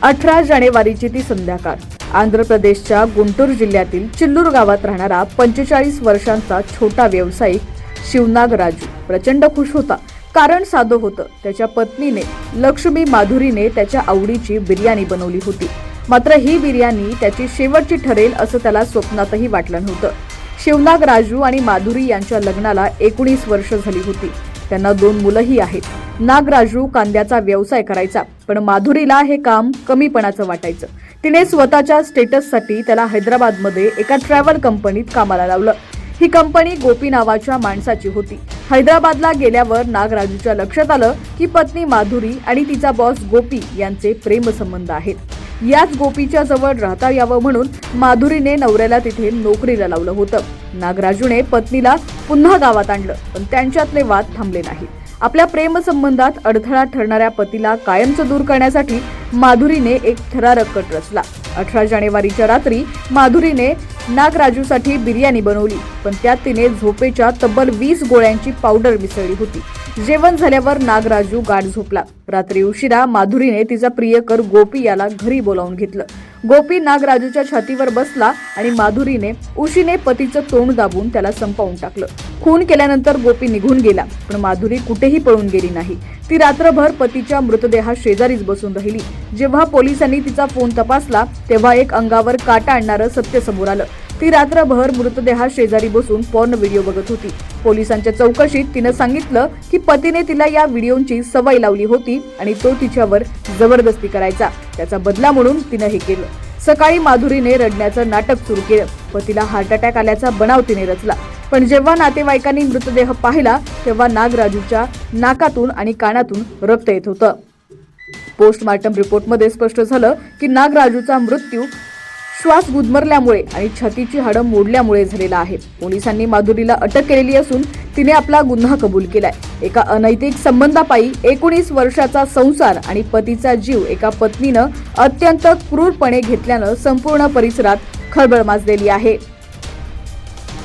18 जानेवारीची ती संध्याकाळ. आंध्र प्रदेशच्या गुंटूर जिल्ह्यातील चिल्लूर गावात राहणारा 45 वर्षांचा छोटा व्यावसायिक शिवनाग राजू प्रचंड खुश होता. कारण साधं होतं. त्याच्या पत्नीने लक्ष्मी माधुरीने त्याच्या आवडीची बिर्याणी बनवली होती. मात्र ही बिर्याणी त्याची शेवटची ठरेल असं त्याला स्वप्नातही वाटलं नव्हतं. शिवनाग राजू आणि माधुरी यांच्या लग्नाला 19 वर्ष झाली होती. त्यांना 2 मुलंही आहेत. नागराजू कांद्याचा व्यवसाय करायचा, पण माधुरीला हे काम कमीपणाचं वाटायचं. तिने स्वतःच्या स्टेटससाठी त्याला हैदराबादमध्ये एका ट्रॅव्हल कंपनीत कामाला लावलं. ही कंपनी गोपी नावाच्या माणसाची होती. हैदराबादला गेल्यावर नागराजूच्या लक्षात आलं की पत्नी माधुरी आणि तिचा बॉस गोपी यांचे प्रेमसंबंध आहेत. याच गोपीच्या जवळ राहता यावं म्हणून माधुरीने नवऱ्याला तिथे नोकरीला लावलं होतं. नागराजूने पत्नीला पुन्हा गावात आणलं, पण त्यांच्यातले वाद थांबले नाही. आपल्या प्रेमसंबंधात अडथळा ठरणाऱ्या पतीला कायमचं दूर करण्यासाठी माधुरीने एक थरारक कट रचला. 18 जानेवारीच्या रात्री माधुरीने नागराजूसाठी बिर्याणी बनवली, पण त्यात तिने झोपेच्या तब्बल 20 गोळ्यांची पावडर मिसळली होती. जेवण झाल्यावर नागराजू गाढ झोपला. रात्री उशिरा माधुरीने तिचा प्रियकर गोपी याला घरी बोलावून घेतलं. गोपी नागराजूच्या छातीवर बसला आणि माधुरीने उशीने पतीचं तोंड दाबून त्याला संपवून टाकलं. खून केल्यानंतर गोपी निघून गेला, पण माधुरी कुठेही पळून गेली नाही. ती रात्रभर पतीच्या मृतदेहात शेजारीच बसून राहिली. जेव्हा पोलिसांनी तिचा फोन तपासला तेव्हा एक अंगावर काटा आणणारं सत्य समोर आलं. ती रात्रभर मृतदेहात शेजारी बसून पॉर्न व्हिडिओ बघत होती. पोलिसांच्या चौकशीत तिनं सांगितलं की पतीने तिला या व्हिडिओची सवय लावली होती आणि तो तिच्यावर जबरदस्ती करायचा. त्याचा बदला म्हणून तिनं हे केलं. सकाळी माधुरीने रडण्याचं नाटक सुरू केलं. पतीला हार्ट अटॅक आल्याचा बनाव तिने रचला. पण जेव्हा नातेवाईकांनी मृतदेह पाहिला तेव्हा नागराजूच्या नाकातून आणि कानातून रक्त येत होतं. पोस्टमार्टम रिपोर्टमध्ये स्पष्ट झालं की नागराजूचा मृत्यू श्वास गुदमरल्यामुळे आणि छातीची हाडं मोडल्यामुळे झालेला आहे. पोलिसांनी माधुरीला अटक केलेली असून तिने आपला गुन्हा कबूल केलाय. एका अनैतिक संबंधापायी 19 वर्षाचा संसार आणि पतीचा जीव एका पत्नीनं अत्यंत क्रूरपणे घेतल्यानं संपूर्ण परिसरात खळबळ माजलेली आहे.